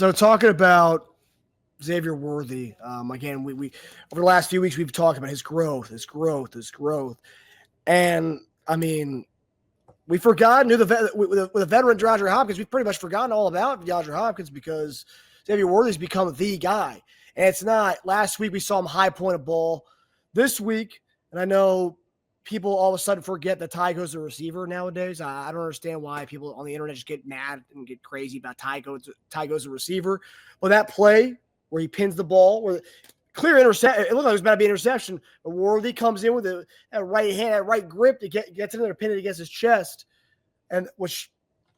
So talking about Xavier Worthy, again, we over the last few weeks we've talked about his growth, and I mean, we forgot with a veteran DeAndre Hopkins, we've pretty much forgotten all about DeAndre Hopkins because Xavier Worthy's become the guy, and it's not. Last week we saw him high point a ball. This week, and I know people all of a sudden forget that Ty goes a receiver nowadays. I don't understand why people on the internet just get mad and get crazy about Ty goes a receiver. Well, that play where he pins the ball, where clear interception, it looked like it was about to be an interception. But Worthy comes in with that right hand, that right grip to gets in there, pin it against his chest, and which,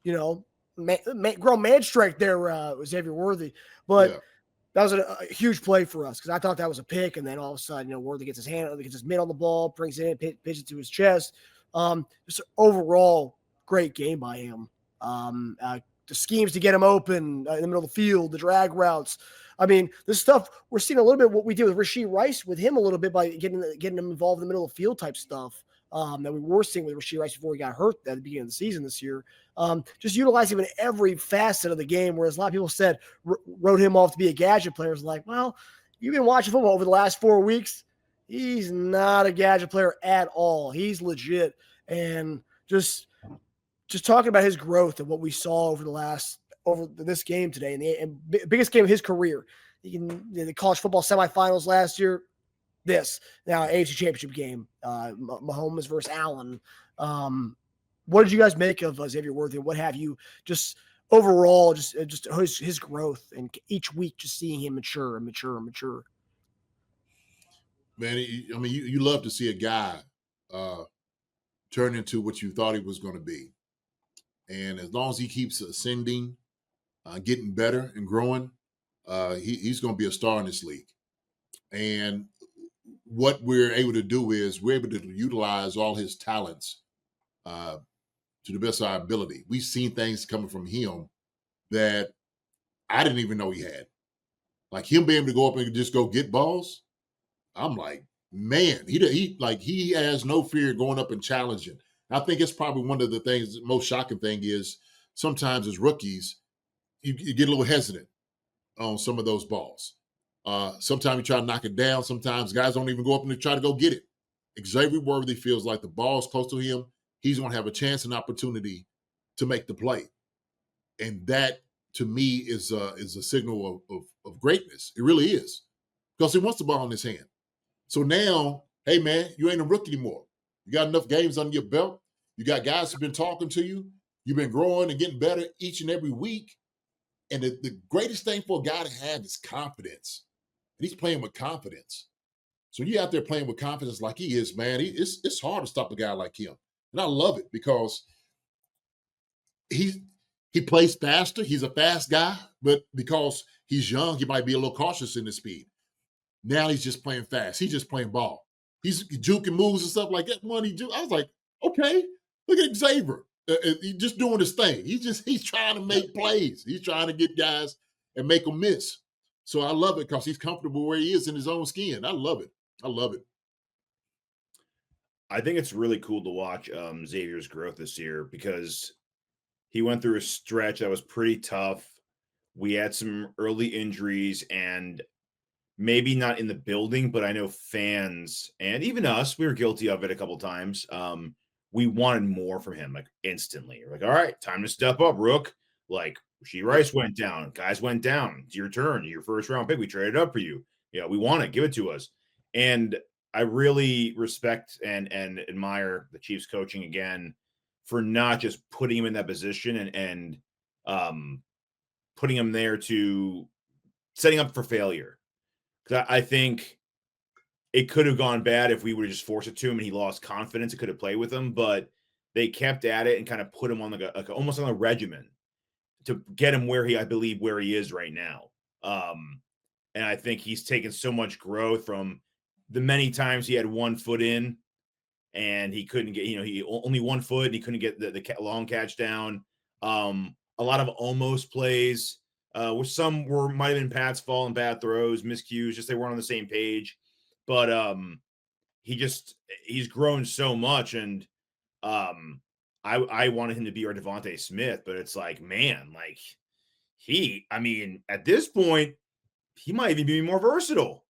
grown man strength there, Xavier Worthy. But Yeah. that was a huge play for us because I thought that was a pick, and then all of a sudden, Worthy gets his mitt on the ball, brings it in, pitches it to his chest. Just overall great game by him. The schemes to get him open in the middle of the field, the drag routes. I mean, this stuff we're seeing a little bit what we did with Rashee Rice with him a little bit by getting him involved in the middle of the field type stuff that we were seeing with Rashee Rice before he got hurt at the beginning of the season this year. Just utilizing him in every facet of the game, whereas a lot of people said wrote him off to be a gadget player. It's like, well, you've been watching football over the last 4 weeks. He's not a gadget player at all. He's legit. And just talking about his growth and what we saw over this game today and the biggest game of his career. The college football semifinals last year, this now AFC Championship game, Mahomes versus Allen. What did you guys make of Xavier Worthy? What have you just overall, just his growth and each week, just seeing him mature. Man, I mean, you love to see a guy turn into what you thought he was going to be. And as long as he keeps ascending, getting better and growing, he's going to be a star in this league. And what we're able to do is we're able to utilize all his talents to the best of our ability. We've seen things coming from him that I didn't even know he had. Like him being able to go up and just go get balls. I'm like, man, he has no fear going up and challenging. I think it's probably one of the things, the most shocking thing is sometimes as rookies, you get a little hesitant on some of those balls. Sometimes you try to knock it down. Sometimes guys don't even go up and try to go get it. Xavier Worthy feels like the ball's close to him. He's going to have a chance and opportunity to make the play. And that, to me, is a signal of greatness. It really is. Because he wants the ball in his hand. So now, hey, man, you ain't a rookie anymore. You got enough games under your belt. You got guys who've been talking to you. You've been growing and getting better each and every week. And the greatest thing for a guy to have is confidence. And he's playing with confidence. So you're out there playing with confidence like he is, man. It's hard to stop a guy like him. And I love it because he plays faster. He's a fast guy. But because he's young, he might be a little cautious in his speed. Now he's just playing fast. He's just playing ball. He's juking moves and stuff like that. I was like, okay, look at Xavier. He's just doing his thing. He's trying to make plays. He's trying to get guys and make them miss. So I love it because he's comfortable where he is in his own skin. I love it. I think it's really cool to watch Xavier's growth this year because he went through a stretch that was pretty tough. We had some early injuries and maybe not in the building, but I know fans and even us, we were guilty of it a couple times. We wanted more from him, like instantly. We're like, all right, time to step up, Rook. Like Rashee Rice went down, guys went down. It's your turn, your first round pick. We traded up for you. Yeah, we want it. Give it to us. And I really respect and admire the Chiefs coaching again for not just putting him in that position and putting him there to setting up for failure. Because I think it could have gone bad if we would have just forced it to him and he lost confidence. It could have played with him, but they kept at it and kind of put him on like almost on a regimen to get him where he is right now. And I think he's taken so much growth from the many times he had 1 foot in and he couldn't get, he only 1 foot and he couldn't get the long catch down. A lot of almost plays, which some might have been Pat's fault and bad throws, miscues, just they weren't on the same page. But he's grown so much, and I wanted him to be our Devontae Smith, but it's like, man, like I mean, at this point, he might even be more versatile.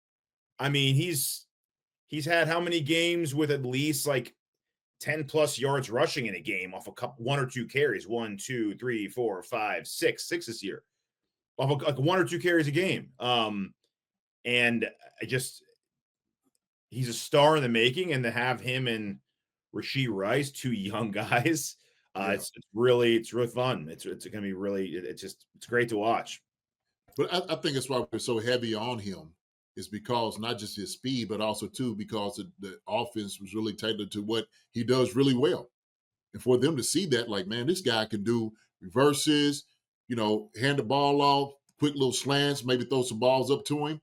I mean, he's had how many games with at least like 10 plus yards rushing in a game off one or two carries? 1, 2, 3, 4, 5, 6 this year. Off like 1 or 2 carries a game. And he's a star in the making, and to have him and Rashee Rice, 2 young guys, it's really fun. It's going to be really, it's great to watch. But I think that's why we're so heavy on him, is because not just his speed, but also too because the offense was really tailored to what he does really well. And for them to see that, like, man, this guy can do reverses, hand the ball off, quick little slants, maybe throw some balls up to him.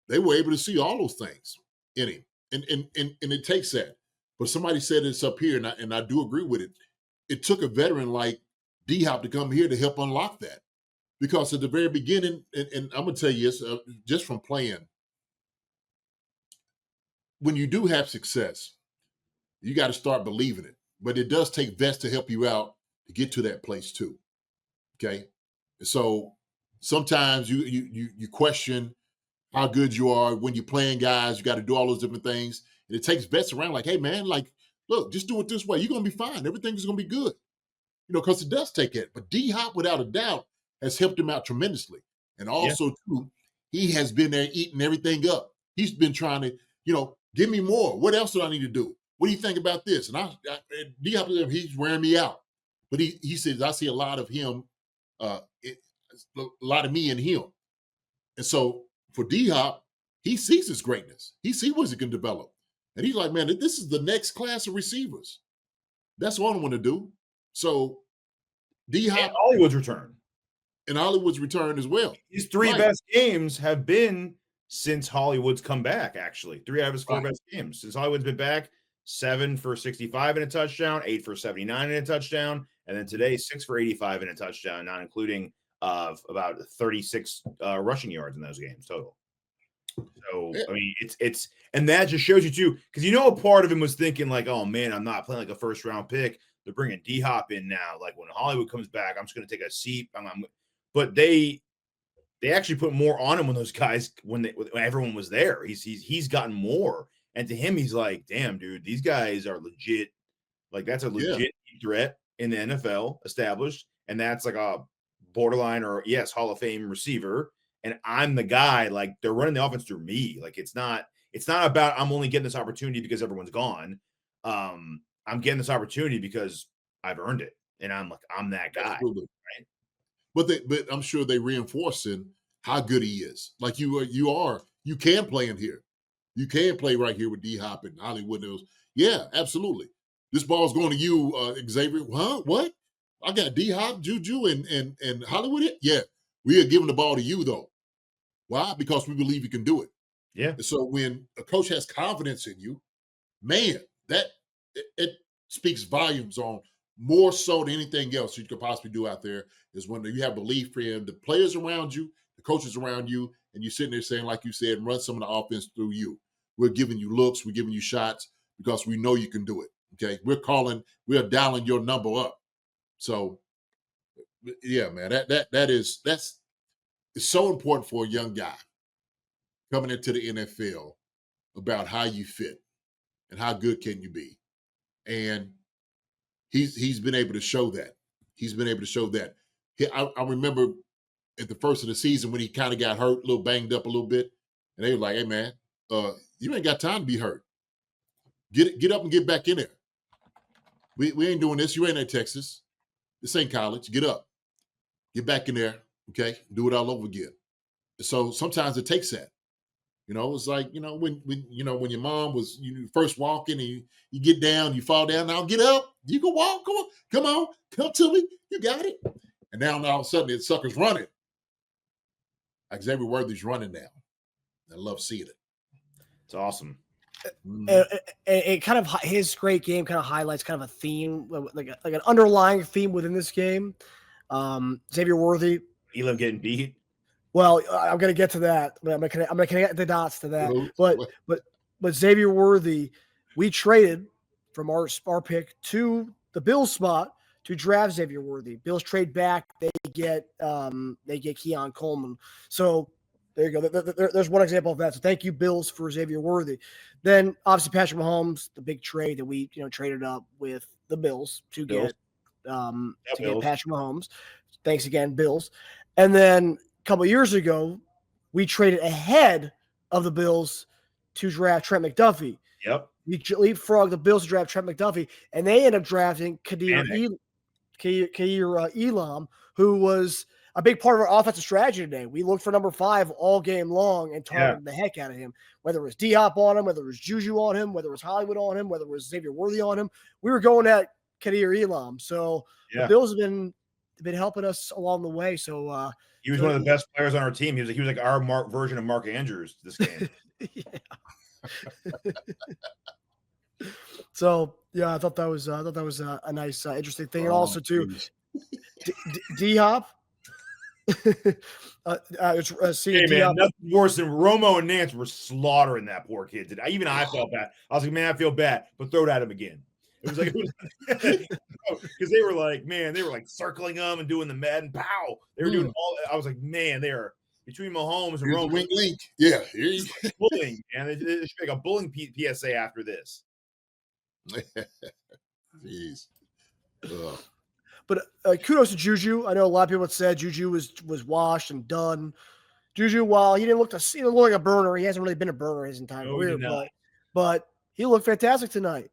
They were able to see all those things in him. And it takes that. But somebody said this up here, and I do agree with it. It took a veteran like D-Hop to come here to help unlock that. Because at the very beginning, and I'm going to tell you this, just from playing, when you do have success, you got to start believing it. But it does take vets to help you out to get to that place too. Okay, so sometimes you question how good you are when you're playing guys. You got to do all those different things, and it takes vets around like, hey man, like, look, just do it this way. You're gonna be fine. Everything's gonna be good. Because it does take it. But D-Hop, without a doubt, has helped him out tremendously, and also too, he has been there eating everything up. He's been trying to, give me more. What else do I need to do? What do you think about this? And D-Hop, he's wearing me out. But he says, I see a lot of him, a lot of me in him. And so for D-Hop, he sees his greatness. He sees what he can develop. And he's like, man, this is the next class of receivers. That's what I want to do. So D-Hop. And Hollywood's return. And Hollywood's return as well. His 3 best games have been since Hollywood's come back, actually. 3 out of his 4 best games. Since Hollywood's been back, 7 for 65 and a touchdown, 8 for 79 and a touchdown, and then today 6 for 85 and a touchdown, not including about 36 rushing yards in those games total. So I mean, it's and that just shows you too, because a part of him was thinking like, oh man, I'm not playing like a first round pick. They're bringing D-Hop in now. Like when Hollywood comes back, I'm just going to take a seat. But they actually put more on him when those guys when everyone was there. He's gotten more, and to him, he's like, damn, dude, these guys are legit. Like that's a legit threat in the NFL established, and that's like a borderline or Hall of Fame receiver. And I'm the guy, like they're running the offense through me. Like it's not about I'm only getting this opportunity because everyone's gone. I'm getting this opportunity because I've earned it. And I'm that guy. Absolutely. Right? But I'm sure they reinforcing how good he is. Like you can play in here. You can play right here with D-Hop and Hollywood. Yeah, absolutely. This ball's going to you, Xavier. Huh? What? I got D-Hop, Juju, and Hollywood. Yeah. We are giving the ball to you though. Why? Because we believe you can do it. Yeah. And so when a coach has confidence in you, man, it speaks volumes on more so than anything else you could possibly do out there is when you have belief in the players around you, the coaches around you, and you're sitting there saying, like you said, run some of the offense through you. We're giving you looks, we're giving you shots because we know you can do it. Okay. We're dialing your number up. So yeah, man, that's it's so important for a young guy coming into the NFL about how you fit and how good can you be. And he's been able to show that. He's been able to show that. I remember at the first of the season when he kind of got hurt, a little banged up a little bit, and they were like, "Hey man, you ain't got time to be hurt. Get up and get back in there. We ain't doing this. You ain't at Texas. This ain't college. Get up, get back in there. Okay, do it all over again." So sometimes it takes that. It's like, when your mom was first walking and you get down, you fall down, now get up, you can walk, come on, come to me, you got it. And now all of a sudden, the sucker's running. Like Xavier Worthy's running now. I love seeing it. It's awesome. It kind of, his great game kind of highlights kind of a theme, like an underlying theme within this game. Xavier Worthy. Elam getting beat. Well, I'm going to get to that. I'm going to connect the dots to that. But Xavier Worthy, we traded from our pick to the Bills spot to draft Xavier Worthy. Bills trade back. They get Keon Coleman. So there you go. There's one example of that. So thank you, Bills, for Xavier Worthy. Then obviously Patrick Mahomes, the big trade that we traded up with the Bills to get Patrick Mahomes. Thanks again, Bills. And then a couple of years ago, we traded ahead of the Bills to draft Trent McDuffie. Yep. We leapfrogged the Bills to draft Trent McDuffie, and they ended up drafting Kadir Elam, who was a big part of our offensive strategy today. We looked for number 5 all game long and targeted the heck out of him, whether it was D-Hop on him, whether it was Juju on him, whether it was Hollywood on him, whether it was Xavier Worthy on him. We were going at Kadir Elam. So the Bills have been helping us along the way. So he was one of the best players on our team. He was like our version of Mark Andrews this game. So I thought that was a nice, interesting thing, and also too, D-Hop. Hey man, nothing worse than Romo and Nance were slaughtering that poor kid today. Even I felt bad. I was like, man, I feel bad, but throw it at him again. It was like because they were like circling him and doing the Madden pow. They were doing all. I was like, man, they are between Mahomes and Romo. Wink, wink. Yeah, bullying, man. It should be like a bullying PSA after this. Jeez. But kudos to Juju. I know a lot of people had said Juju was washed and done. Juju, while he didn't look like a burner, he hasn't really been a burner his entire career. But he looked fantastic tonight.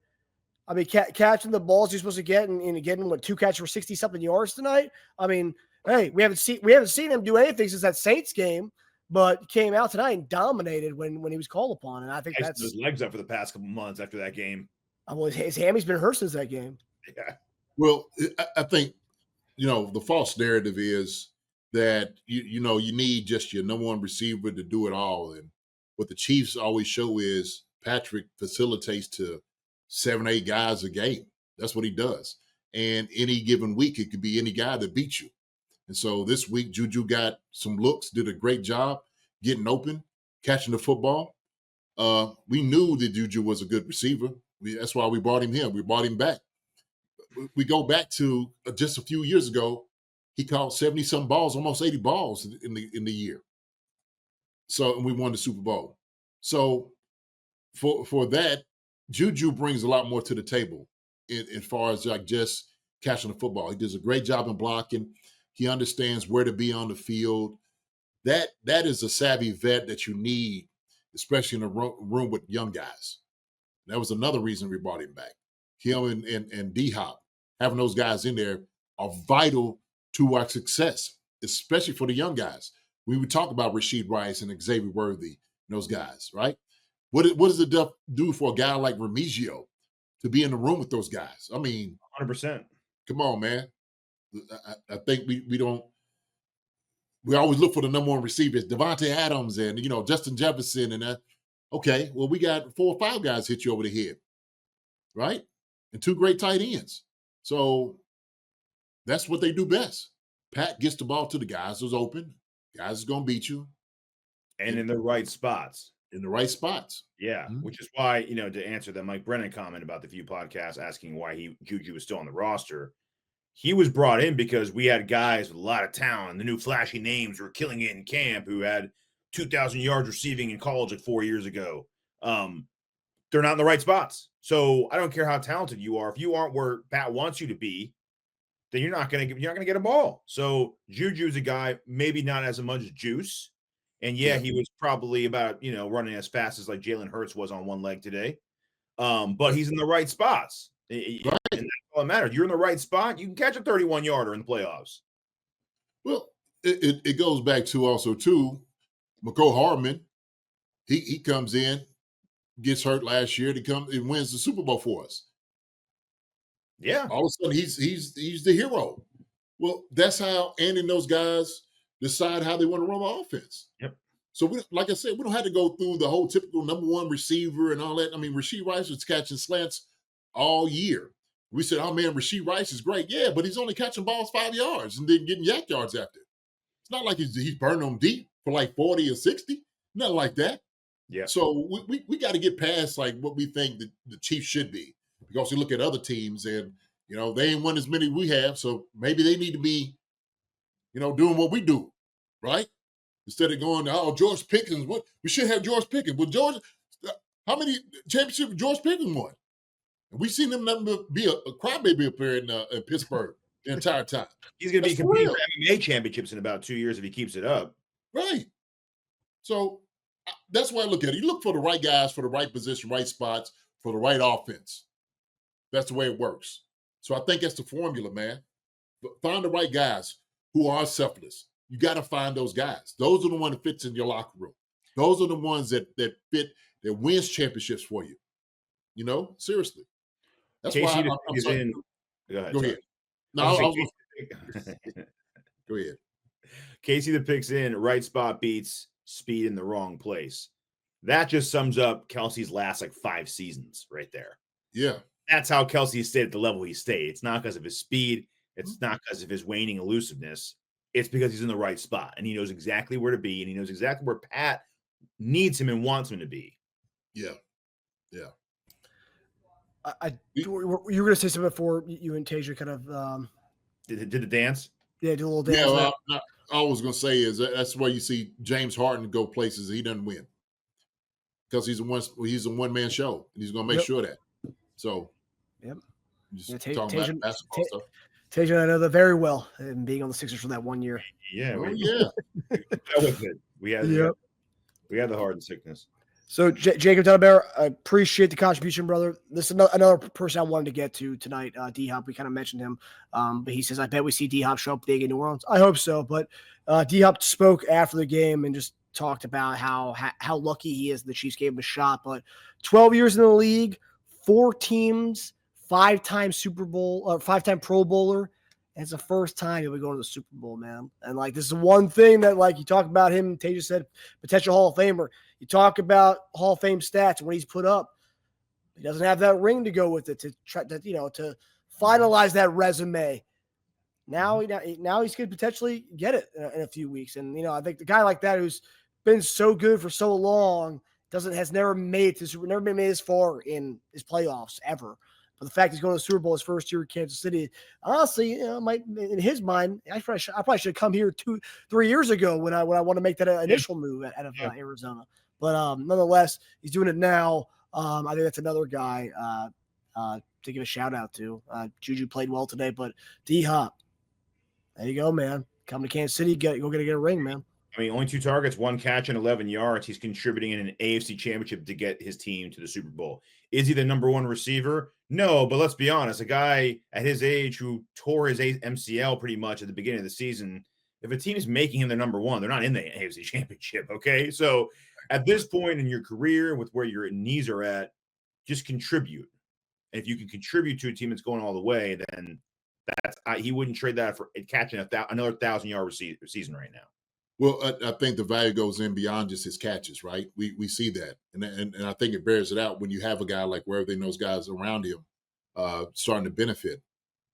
I mean, catching the balls he's supposed to get and getting 2 catches for 60-something yards tonight. I mean, hey, we haven't seen him do anything since that Saints game, but he came out tonight and dominated when he was called upon. And I think that's his legs up for the past couple months after that game. Well, his hammy's been hurt since that game. Yeah. Well, I think the false narrative is that you need just your number one receiver to do it all, and what the Chiefs always show is Patrick facilitates to 7, 8 guys a game. That's what he does. And any given week, it could be any guy that beats you. And so this week, Juju got some looks, did a great job getting open, catching the football. We knew that Juju was a good receiver. That's why we brought him here. We brought him back. We go back to just a few years ago, he caught 70-some balls, almost 80 balls in the year. So, and we won the Super Bowl. So for that, Juju brings a lot more to the table as far as like just catching the football. He does a great job in blocking. He understands where to be on the field. That is a savvy vet that you need, especially in a room with young guys. That was another reason we brought him back. Him and D-Hop, having those guys in there are vital to our success, especially for the young guys. We would talk about Rashid Rice and Xavier Worthy, those guys, right? What does it do for a guy like Remigio to be in the room with those guys? I mean, 100%. Come on, man. I think we don't. We always look for the number one receivers, Devontae Adams and Justin Jefferson and that. Okay, well, we got 4 or 5 guys hit you over the head, right? And 2 great tight ends. So that's what they do best. Pat gets the ball to the guys who's open. Guys is going to beat you. And in the right spots. In the right spots. Yeah, which is why, to answer the Mike Brennan comment about the few podcasts asking why Juju was still on the roster, he was brought in because we had guys with a lot of talent. The new flashy names were killing it in camp who had 2,000 yards receiving in college like 4 years ago. They're not in the right spots. So I don't care how talented you are. If you aren't where Pat wants you to be, then you're not going to get a ball. So Juju's a guy, maybe not as much juice. And he was probably about, running as fast as like Jalen Hurts was on one leg today. But he's in the right spots. Right. And that's all that matters. You're in the right spot. You can catch a 31-yarder in the playoffs. Well, it goes back to also, too, McCole Hardman. He comes in, gets hurt last year, and wins the Super Bowl for us. Yeah. All of a sudden, he's the hero. Well, that's how Andy and those guys decide how they want to run the offense. Yep. So, like I said, we don't have to go through the whole typical number one receiver and all that. I mean, Rashid Rice was catching slants all year. We said, oh, man, Rashid Rice is great. Yeah, but he's only catching balls 5 yards and then getting yak yards after. It's not like he's burning them deep for like 40 or 60. Nothing like that. Yeah. So we got to get past like what we think the Chiefs should be. Because you look at other teams and, You know, they ain't won as many we have, so maybe they need to be, you know, doing what we do, right? Instead of going, oh, George Pickens, what we should have George Pickens. Well, George, how many championships George Pickens won? And we seen him nothing but be a crybaby up here in Pittsburgh the entire time. He's going to be That's for competing real. for MMA championships in about 2 years if he keeps it up. Right. So that's why I look at it. You look for the right guys for the right position, right spots, for the right offense. That's the way it works. So I think that's the formula, man. Find the right guys who are selfless. You got to find those guys. Those are the ones that fits in your locker room. Those are the ones that fit, that wins championships for you. You know, seriously. That's Casey why the I'm Pig is sorry. in. Go ahead. Go sorry. ahead. No, I was I gonna was say go ahead. Casey the Pig's in. Right spot beats speed in the wrong place. That just sums up Kelsey's last like 5 seasons right there. Yeah. That's how Kelsey stayed at the level he stayed. It's not because of his speed. It's not because of his waning elusiveness. It's because he's in the right spot and he knows exactly where to be and he knows exactly where Pat needs him and wants him to be. Yeah. Yeah. You were going to say something before you and Teja kind of Did the dance? Yeah, do a little dance. Yeah, well, all I was going to say is that's why you see James Harden go places he doesn't win because he's a one-man show and he's going to make sure that. So, just talking about basketball stuff. Teja, I know that very well, and being on the Sixers for that 1 year. Yeah, we had the Harden sickness. So, Jacob Dunn, I appreciate the contribution, brother. This is another person I wanted to get to tonight, D-Hop. We kind of mentioned him, but he says, I bet we see D-Hop show up big in New Orleans. I hope so, but D-Hop spoke after the game and just talked about how lucky he is the Chiefs gave him a shot. But 12 years in the league, 4 teams, 5-time Super Bowl or 5-time Pro Bowler. And it's the first time he'll be going to the Super Bowl, man. And like this is one thing that like you talk about him. Teja said potential Hall of Famer. You talk about Hall of Fame stats when he's put up. He doesn't have that ring to go with it to try to to finalize that resume. Now he's going to potentially get it in a few weeks. And I think the guy like that who's been so good for so long has never been made this far in his playoffs ever. But the fact he's going to the Super Bowl his first year in Kansas City, honestly, might in his mind, I probably should have come here 2-3 years ago when I want to make that initial move out of Arizona. But nonetheless, he's doing it now. I think that's another guy to give a shout out to. Juju played well today, but D-Hop, there you go, man. Come to Kansas City, get a ring, man. I mean, only 2 targets, 1 catch, and 11 yards. He's contributing in an AFC championship to get his team to the Super Bowl. Is he the number 1 receiver? No, but let's be honest. A guy at his age who tore his MCL pretty much at the beginning of the season, if a team is making him their number 1, they're not in the AFC championship, okay? So at this point in your career with where your knees are at, just contribute. And if you can contribute to a team that's going all the way, then he wouldn't trade that for catching another 1,000-yard season right now. Well, I think the value goes in beyond just his catches, right? We see that, and I think it bears it out when you have a guy like Worthy and those guys around him starting to benefit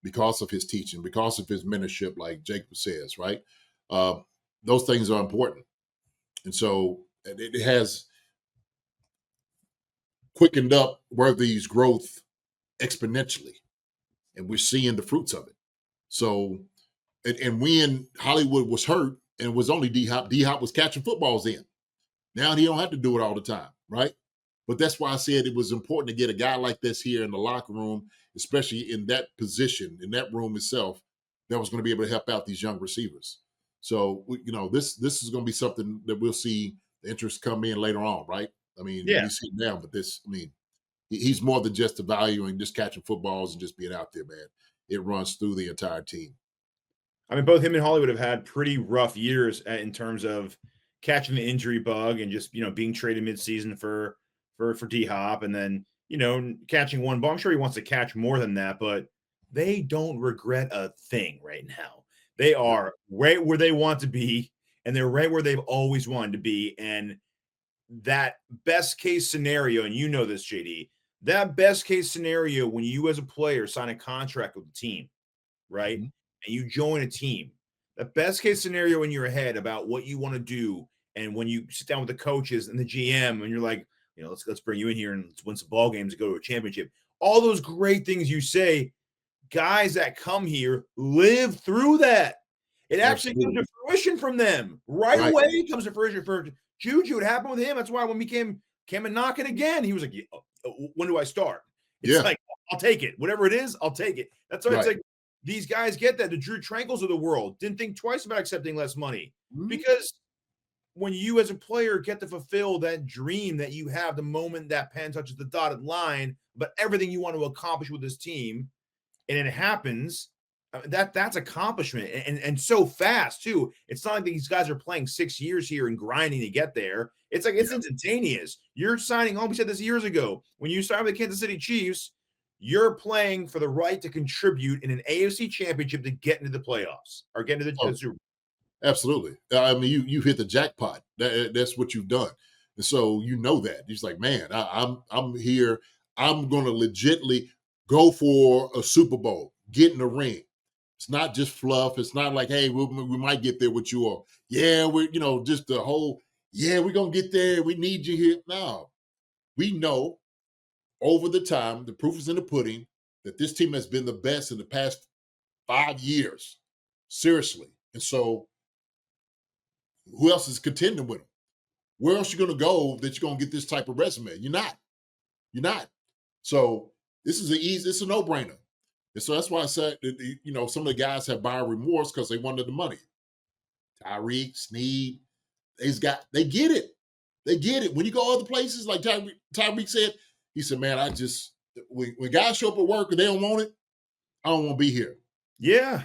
because of his teaching, because of his mentorship, like Jacob says, right? Those things are important, and so it has quickened up Worthy's growth exponentially, and we're seeing the fruits of it. So, and when Hollywood was hurt, and it was only D-Hop. D-Hop was catching footballs in. Now he don't have to do it all the time, right? But that's why I said it was important to get a guy like this here in the locker room, especially in that position, in that room itself, that was going to be able to help out these young receivers. So, this is going to be something that we'll see the interest come in later on, right? I mean, you see it now, but he's more than just evaluating, just catching footballs and just being out there, man. It runs through the entire team. I mean, both him and Hollywood have had pretty rough years in terms of catching the injury bug and just, being traded midseason for D-Hop and then, catching one ball. I'm sure he wants to catch more than that, but they don't regret a thing right now. They are right where they want to be, and they're right where they've always wanted to be. And that best case scenario, and you know this, JD, that best case scenario when you as a player sign a contract with the team, right? Mm-hmm. And you join a team, the best case scenario in your head about what you want to do. And when you sit down with the coaches and the GM and you're like, let's bring you in here and let's win some ball games and go to a championship. All those great things you say, guys that come here live through that. It actually comes to fruition from them right away. It comes to fruition for Juju. It happened with him. That's why when we came and knocking again, he was like, when do I start? It's like, I'll take it. Whatever it is, I'll take it. That's why it's like these guys get that. The Drew Trankles of the world didn't think twice about accepting less money because when you as a player get to fulfill that dream that you have the moment that pen touches the dotted line, but everything you want to accomplish with this team, and it happens, that's accomplishment and so fast too. It's not like these guys are playing 6 years here and grinding to get there. It's like it's instantaneous. You're signing on. We said this years ago. When you sign with the Kansas City Chiefs, you're playing for the right to contribute in an AFC championship to get into the playoffs or get into the Super Bowl. Absolutely. I mean, you hit the jackpot. That's what you've done. And so you know that. He's like, man, I'm here. I'm going to legitly go for a Super Bowl, get in the ring. It's not just fluff. It's not like, hey, we might get there with you, or we're, just the whole, we're going to get there. We need you here. No, we know over the time, the proof is in the pudding, that this team has been the best in the past 5 years. Seriously. And so who else is contending with them? Where else are you going to go that you're going to get this type of resume? You're not. So this is it's a no-brainer. And so that's why I said, some of the guys have buyer remorse because they wanted the money. Tyreek, Snead, they get it. They get it. When you go other places, like Tyreek said, he said, man, when guys show up at work and they don't want it, I don't want to be here. Yeah.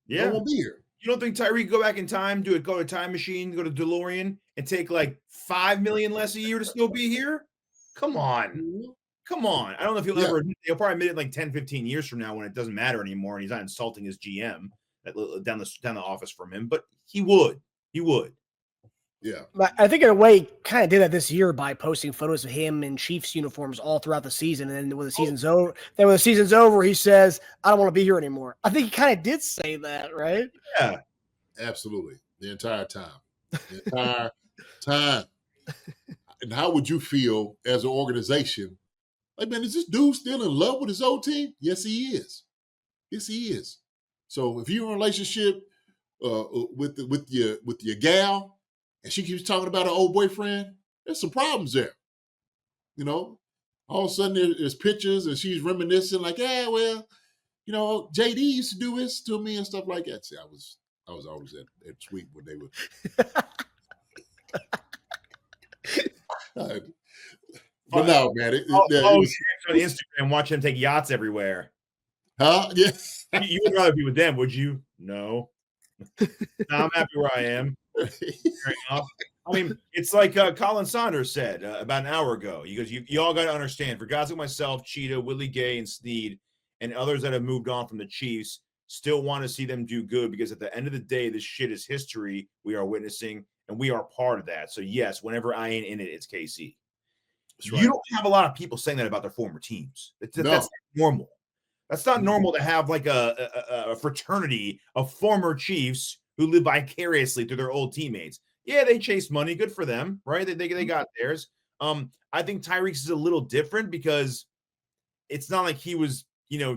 I don't want to be here. You don't think Tyreek go back in time, go to a time machine, go to DeLorean, and take like $5 million less a year to still be here? Come on. I don't know if he'll probably admit it like 10, 15 years from now when it doesn't matter anymore and he's not insulting his GM down the office from him, but he would. Yeah. I think in a way he kind of did that this year by posting photos of him in Chiefs uniforms all throughout the season. And then when the season's over, he says, I don't want to be here anymore. I think he kind of did say that, right? Yeah. Absolutely. The entire time. And how would you feel as an organization? Like, man, is this dude still in love with his old team? Yes, he is. So if you're in a relationship with your gal and she keeps talking about her old boyfriend, there's some problems there. All of a sudden there's pictures and she's reminiscing like, JD used to do this to me and stuff like that. See, I was always at Sweet when they would. But no, man. On Instagram, watch them take yachts everywhere. Huh? Yeah. You would rather be with them, would you? No. I'm happy where I am. I mean, it's like Colin Saunders said about an hour ago. He goes, you all got to understand, for guys like myself, Cheetah, Willie Gay, and Snead, and others that have moved on from the Chiefs, still want to see them do good because at the end of the day, this shit is history we are witnessing, and we are part of that. So, yes, whenever I ain't in it, it's KC. Right. You don't have a lot of people saying that about their former teams. That's not normal. That's not normal to have like a fraternity of former Chiefs who live vicariously through their old teammates. Yeah, they chased money. Good for them, right? They got theirs. I think Tyreek's is a little different because it's not like he was,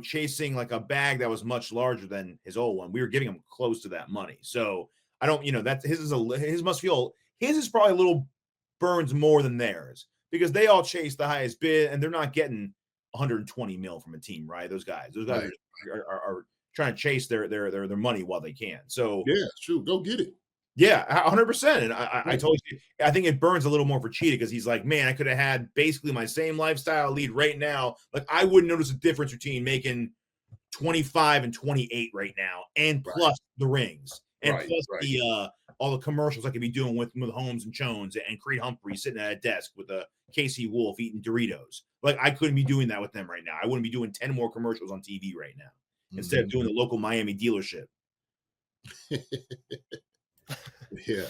chasing like a bag that was much larger than his old one. We were giving him close to that money. So I don't, that his is probably a little burns more than theirs because they all chase the highest bid and they're not getting 120 mil from a team, right? Those guys right. are trying to chase their money while they can. So yeah, it's true. Go get it. Yeah, 100%. And I told you, I think it burns a little more for Cheetah because he's like, man, I could have had basically my same lifestyle lead right now. Like I wouldn't notice a difference between making 25 and 28 right now, and plus the rings, and plus the all the commercials I could be doing with Holmes and Jones and Creed Humphrey sitting at a desk with a Casey Wolf eating Doritos. Like I couldn't be doing that with them right now. I wouldn't be doing 10 more commercials on TV right now instead of doing the local Miami dealership. Yeah.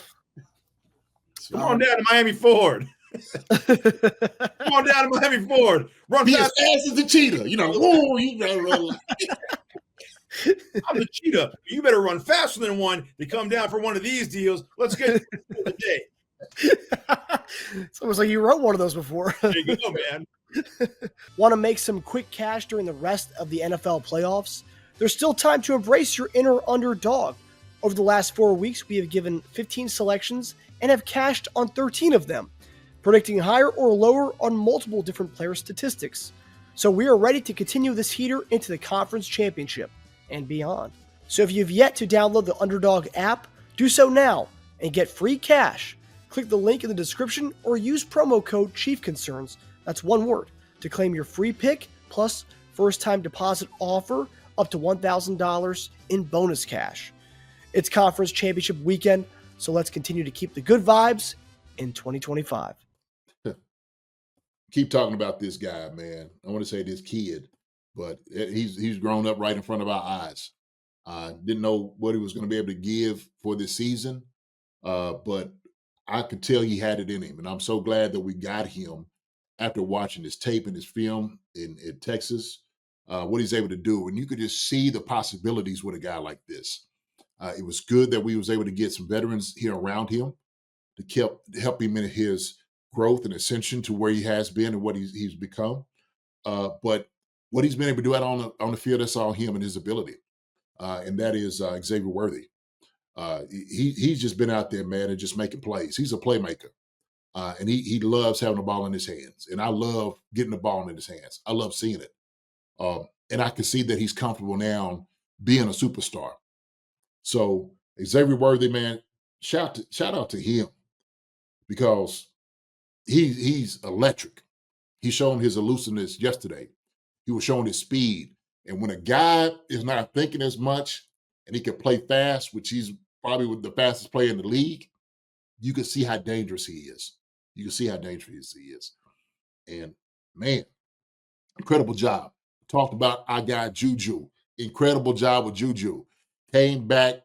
Come on down to Miami Ford. Come on down to Miami Ford. Run be fast. As fast as the cheetah. Whoa, you gotta run. I'm the cheetah. You better run faster than one to come down for one of these deals. Let's get the day. It's almost like you wrote one of those before. There you go, man. Want to make some quick cash during the rest of the NFL playoffs? There's still time to embrace your inner underdog. Over the last 4 weeks, we have given 15 selections and have cashed on 13 of them, predicting higher or lower on multiple different player statistics. So we are ready to continue this heater into the conference championship and beyond. So if you've yet to download the Underdog app, do so now and get free cash. Click the link in the description or use promo code CHIEFCONCERNS, that's one word, to claim your free pick plus first-time deposit offer up to $1,000 in bonus cash. It's conference championship weekend, so let's continue to keep the good vibes in 2025. Keep talking about this guy, man. I want to say this kid, but he's grown up right in front of our eyes. Didn't know what he was going to be able to give for this season, but I could tell he had it in him, and I'm so glad that we got him after watching his tape and his film in Texas, what he's able to do. And you could just see the possibilities with a guy like this. It was good that we was able to get some veterans here around him to help him in his growth and ascension to where he has been and what he's become. But what he's been able to do out on the field, that's all him and his ability. And that is Xavier Worthy. He's just been out there, man, and just making plays. He's a playmaker. And he loves having the ball in his hands. And I love getting the ball in his hands. I love seeing it. And I can see that he's comfortable now being a superstar. So Xavier Worthy, man, shout out to him because he's electric. He showed his elusiveness yesterday. He was showing his speed. And when a guy is not thinking as much and he can play fast, which he's probably the fastest player in the league, you can see how dangerous he is. You can see how dangerous he is. And man, incredible job. Talked about our guy Juju. Incredible job with Juju. Came back,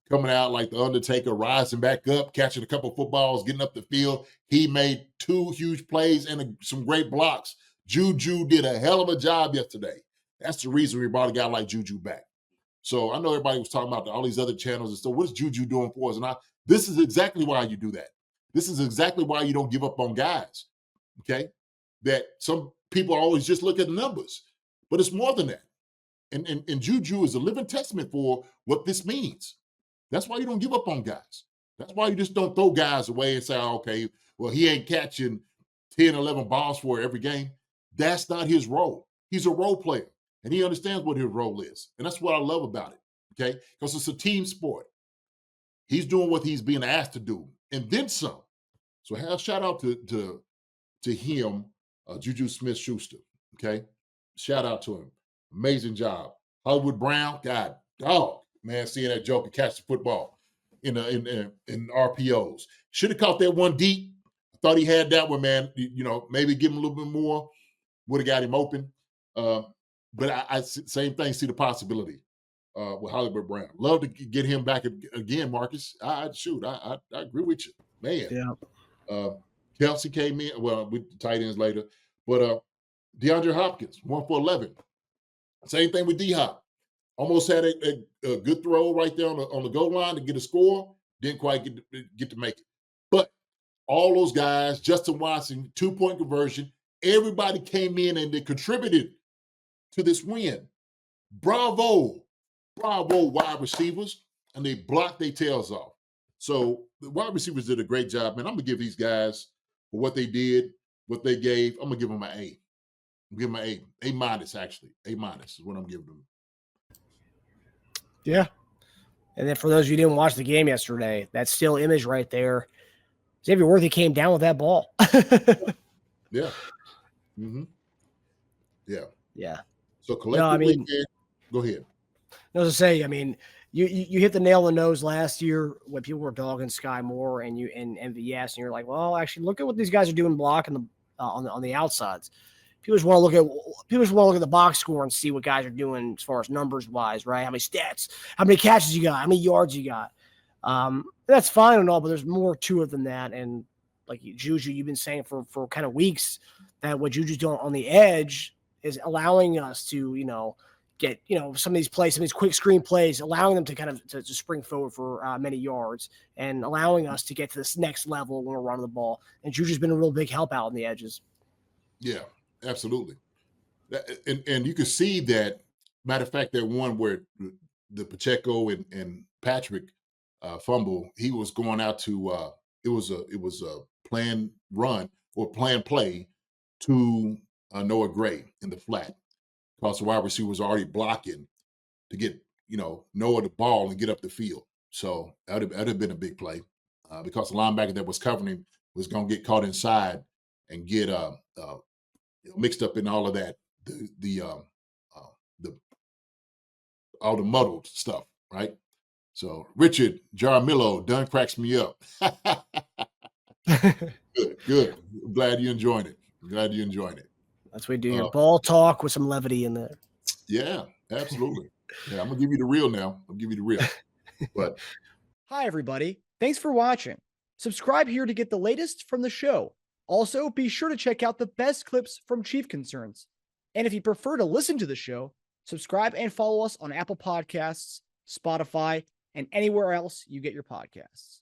coming out like the Undertaker, rising back up, catching a couple footballs, getting up the field. He made 2 huge plays and some great blocks. Juju did a hell of a job yesterday. That's the reason we brought a guy like Juju back. So I know everybody was talking about all these other channels and stuff. What is Juju doing for us? And this is exactly why you do that. This is exactly why you don't give up on guys, okay? That some people always just look at the numbers, but it's more than that. And Juju is a living testament for what this means. That's why you don't give up on guys. That's why you just don't throw guys away and say, okay, well, he ain't catching 10, 11 balls for every game. That's not his role. He's a role player, and he understands what his role is. And that's what I love about it, okay? Because it's a team sport. He's doing what he's being asked to do, and then some. So shout out to him, Juju Smith-Schuster, okay? Shout out to him. Amazing job. Hollywood Brown, God, dog, man, seeing that joker catch the football in RPOs. Should have caught that one deep. I thought he had that one, man. Maybe give him a little bit more. Would have got him open. But I same thing, see the possibility with Hollywood Brown. Love to get him back again, Marcus. I agree with you. Man. Yeah. Kelsey came in, well, with the tight ends later. But DeAndre Hopkins, 1 for 11. Same thing with D-Hop. Almost had a good throw right there on the goal line to get a score. Didn't quite get to make it. But all those guys, Justin Watson, 2-point conversion, everybody came in and they contributed to this win. Bravo, wide receivers, and they blocked their tails off. So the wide receivers did a great job, man. I'm going to give these guys for what they did, what they gave. I'm going to give them an A. I'm giving them an A. A minus, actually. A minus is what I'm giving them. Yeah. And then for those of you who didn't watch the game yesterday, that still image right there, Xavier Worthy came down with that ball. Yeah. Mm-hmm. Yeah. Yeah. So collectively, go ahead. I was to say, I mean, you hit the nail on the nose last year when people were dogging Sky Moore and MVS, and you're like, well, actually, look at what these guys are doing blocking the on the outsides. People just want to look at the box score and see what guys are doing as far as numbers wise, right? How many stats, how many catches you got, how many yards you got. That's fine and all, but there's more to it than that. And like Juju, you've been saying for kind of weeks that what Juju's doing on the edge is allowing us to, get, some of these plays, some of these quick screen plays, allowing them to kind of to spring forward for many yards and allowing us to get to this next level when we're running the ball. And Juju's been a real big help out on the edges. Yeah. Absolutely. And you could see that. Matter of fact, that one where the Pacheco and Patrick fumble, he was going out to it was a planned run or planned play to Noah Gray in the flat, because the wide receiver was already blocking to get Noah the ball and get up the field. So that'd have been a big play, because the linebacker that was covering him was going to get caught inside and get mixed up in all of that, uh, the all the muddled stuff, right? So Richard Jaramillo, Dunn cracks me up. Good. I'm glad you enjoyed it. That's what we do here. Ball talk with some levity in there. Yeah, absolutely. Yeah, I'm gonna give you the real now. I'll give you the real. But hi, everybody. Thanks for watching. Subscribe here to get the latest from the show. Also, be sure to check out the best clips from Chief Concerns. And if you prefer to listen to the show, subscribe and follow us on Apple Podcasts, Spotify, and anywhere else you get your podcasts.